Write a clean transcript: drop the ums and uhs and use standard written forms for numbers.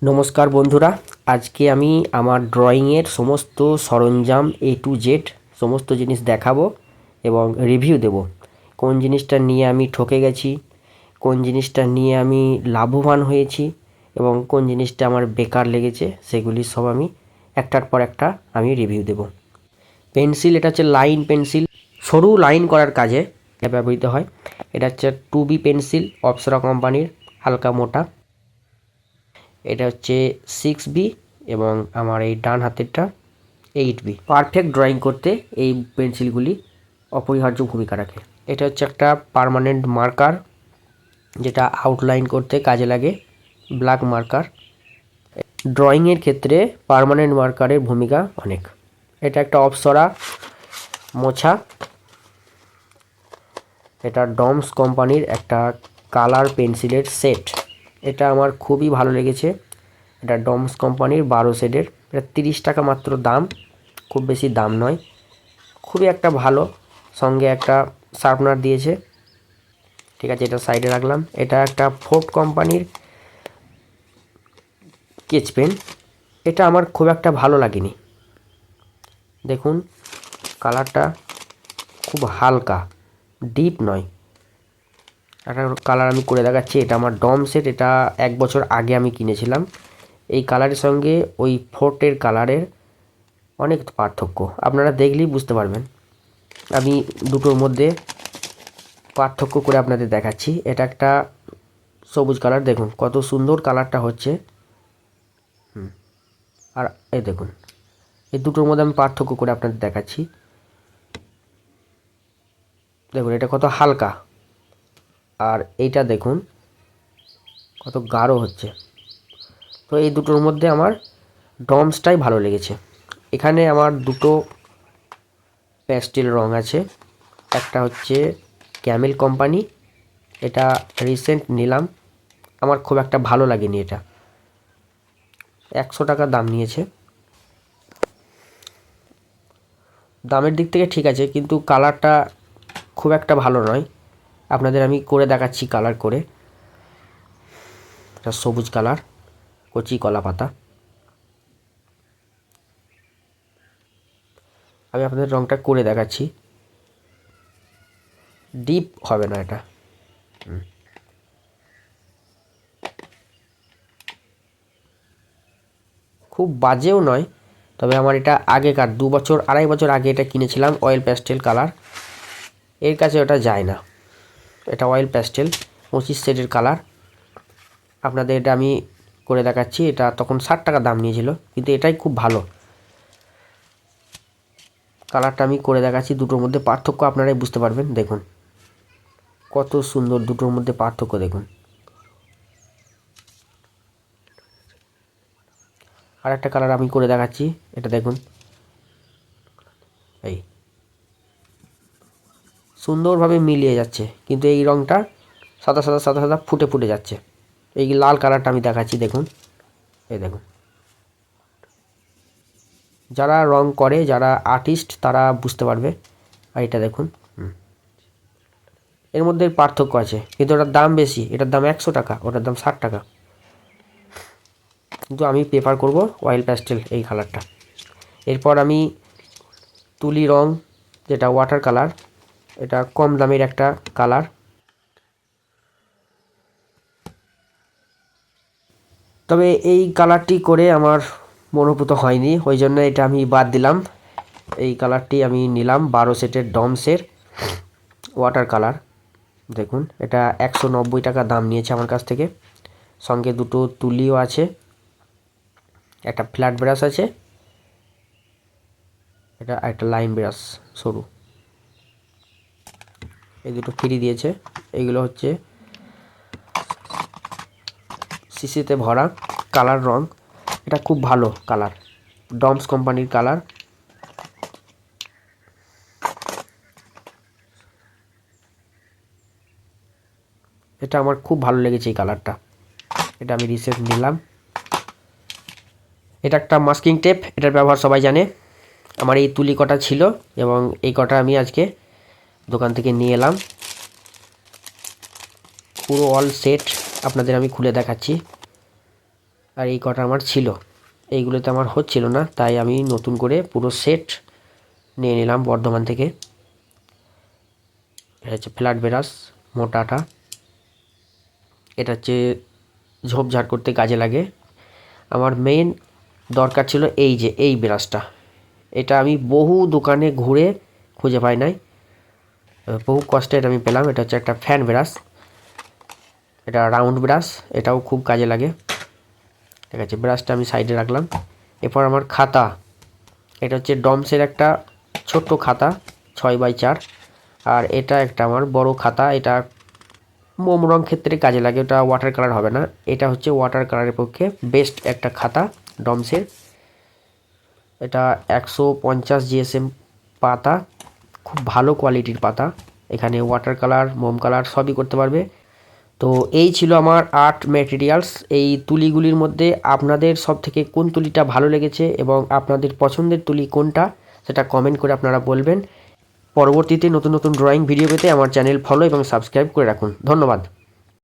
নমস্কার বন্ধুরা, আজকে আমি আমার ড্রয়িংয়ের সমস্ত সরঞ্জাম A to Z সমস্ত জিনিস দেখাবো এবং রিভিউ দেব। কোন জিনিসটা নিয়ে আমি ঠকে গেছি, কোন জিনিসটা নিয়ে আমি লাভবান হয়েছি এবং কোন জিনিসটা আমার বেকার লেগেছে, সেগুলি সব আমি একটার পর একটা আমি রিভিউ দেব। পেন্সিল, এটা হচ্ছে লাইন পেন্সিল, সরু লাইন করার কাজে এটা ব্যবহৃত হয়। এটা হচ্ছে 2B পেন্সিল, অপ্সরা কোম্পানির, হালকা মোটা। এটা হচ্ছে 6B এবং আমার এই ডান হাতেরটা 8B। পারফেক্ট ড্রয়িং করতে এই পেন্সিলগুলি অপরিহার্য ভূমিকা রাখে। এটা হচ্ছে একটা পার্মানেন্ট মার্কার, যেটা আউটলাইন করতে কাজে লাগে। ব্ল্যাক মার্কার, ড্রয়িংয়ের ক্ষেত্রে পার্মানেন্ট মার্কারের ভূমিকা অনেক। এটা একটা অপ্সরা মোছা, এটা ডমস কোম্পানির একটা কালার পেন্সিলের সেট। এটা আমার খুবই ভালো লেগেছে। এটা ডমস কোম্পানির 12 শেডের, এটা 30 টাকা মাত্র দাম, খুব বেশি দাম নয়, খুবই একটা ভালো। সঙ্গে একটা শার্পনার দিয়েছে, ঠিক আছে, এটা সাইডে রাখলাম। এটা একটা ফোর্ড কোম্পানির স্কেচ পেন, এটা আমার খুব একটা ভালো লাগেনি। দেখুন কালারটা খুব হালকা, ডিপ নয়। একটা কালার আমি করে দেখাচ্ছি, এটা আমার ডমসের, এটা 1 বছর আগে আমি কিনেছিলাম। এই কালারের সঙ্গে ওই ফোর্টের কালারের অনেক পার্থক্য, আপনারা দেখলেই বুঝতে পারবেন। আমি দুটোর মধ্যে পার্থক্য করে আপনাদের দেখাচ্ছি। এটা একটা সবুজ কালার, দেখুন কত সুন্দর কালারটা হচ্ছে। আর এই দেখুন, এই দুটোর মধ্যে আমি পার্থক্য করে আপনাদের দেখাচ্ছি। দেখুন এটা কত হালকা, আর এইটা দেখুন কত গাঢ় হচ্ছে। তো এই দুটোর মধ্যে আমার ডমসটাই ভালো লেগেছে। এখানে আমার দুটো প্যাস্টেল রং আছে, একটা হচ্ছে ক্যামেল কোম্পানি, এটা রিসেন্ট নিলাম, আমার খুব একটা ভালো লাগেনি। এটা 100 টাকা দাম নিয়েছে। দামের দিক থেকে ঠিক আছে, কিন্তু কালারটা খুব একটা ভালো নয়। আপনাদের আমি করে দেখাচ্ছি কালার করে। এটা সবুজ কালার, কচি কলা পাতা। আমি আপনাদের রংটা করে দেখাচ্ছি, ডিপ হবে না এটা। খুব বাজেও নয়, তবে আমার এটা আগেকার 2 বছর 2.5 বছর আগে এটা কিনেছিলাম, অয়েল প্যাস্টেল কালার, এর কাছে ওটা যায় না। এটা অয়েল প্যাস্টেল 25 শেডের কালার। আপনাদের এটা আমি করে দেখাচ্ছি, এটা তখন 60 টাকা দাম নিয়েছিল, কিন্তু এটাই খুব ভালো। কালারটা আমি করে দেখাচ্ছি, দুটোর মধ্যে পার্থক্য আপনারাই বুঝতে পারবেন। দেখুন কত সুন্দর দুটোর মধ্যে পার্থক্য, দেখুন। আর একটা কালার আমি করে দেখাচ্ছি, এটা দেখুন, এই সুন্দরভাবে মিলিয়ে যাচ্ছে, কিন্তু এই রঙটা সাদা সাদা সাদা সাদা ফুটে ফুটে যাচ্ছে। এই লাল কালারটা আমি দেখাচ্ছি, দেখুন, এই দেখুন। যারা রং করে, যারা আর্টিস্ট, তারা বুঝতে পারবে। আর এটা দেখুন, এর মধ্যে পার্থক্য আছে, কিন্তু ওটার দাম বেশি, এটার দাম 100 টাকা, ওটার দাম 60 টাকা। কিন্তু আমি প্রেফার করব অয়েল প্যাস্টেল এই কালারটা। এরপর আমি তুলি রং, যেটা ওয়াটার কালার, এটা কম দামের একটা কালার। তবে এই কালারটি করে আমার মনোভূত হয়নি, ওই জন্য এটা আমি বাদ দিলাম। এই কালারটি আমি নিলাম 12 সেটের ডমসের ওয়াটার কালার। দেখুন এটা 190 টাকা দাম নিয়েছে আমার কাছ থেকে। সঙ্গে দুটো তুলিও আছে, একটা ফ্ল্যাট ব্রাশ আছে, এটা একটা লাইন ব্রাশ সরু, এই দুটো ফ্রি দিয়েছে। এইগুলো হচ্ছে সিসিতে ভরা কালার রং, এটা খুব ভালো কালার, ডমস কোম্পানির কালার। এটা আমার খুব ভালো লেগেছে এই কালারটা, এটা আমি রিসেন্ট নিলাম। এটা একটা মাস্কিং টেপ, এটার ব্যবহার সবাই জানে। আমার এই তুলি কটা ছিল এবং এই কটা আমি আজকে দোকান থেকে নিয়ে এলাম। পুরো অল সেট আপনাদের আমি খুলে দেখাচ্ছি। আর এই কটা আমার ছিল, এইগুলোতে আমার হচ্ছিল না, তাই আমি নতুন করে পুরো সেট নিয়ে নিলাম বর্ধমান থেকে। এটা হচ্ছে ফ্ল্যাট ব্রাশ মোটাটা, এটা হচ্ছে ঝোপঝাড় করতে কাজে লাগে। আমার মেইন দরকার ছিল এই যে এই ব্রাশটা, এটা আমি বহু দোকানে ঘুরে খুঁজে পাই নাই, বহু কষ্টে এটা আমি পেলাম। এটা হচ্ছে একটা ফ্যান ব্রাশ, এটা রাউন্ড ব্রাশ, এটাও খুব কাজে লাগে। ঠিক আছে, ব্রাশটা আমি সাইডে রাখলাম। এরপর আমার খাতা, এটা হচ্ছে ডমসের একটা ছোট্ট খাতা 6x4, আর এটা একটা আমার বড় খাতা, এটা মোম রং ক্ষেত্রে কাজে লাগে, ওটা ওয়াটার কালার হবে না। এটা হচ্ছে ওয়াটার কালারের পক্ষে বেস্ট একটা খাতা ডমসের। এটা 150 GSM পাতা, খুব ভালো কোয়ালিটির পাতা। এখানে ওয়াটার কালার মোম কালার সবই করতে পারবে। তো এই ছিল আমার আর্ট ম্যাটেরিয়ালস। এই তুলিগুলির মধ্যে আপনাদের সব থেকে কোন তুলিটা ভালো লেগেছে এবং আপনাদের পছন্দের তুলি কোনটা সেটা কমেন্ট করে আপনারা বলবেন। পরবর্তীতে নতুন নতুন ড্রয়িং ভিডিও পেতে আমার চ্যানেল ফলো এবং সাবস্ক্রাইব করে রাখুন। ধন্যবাদ।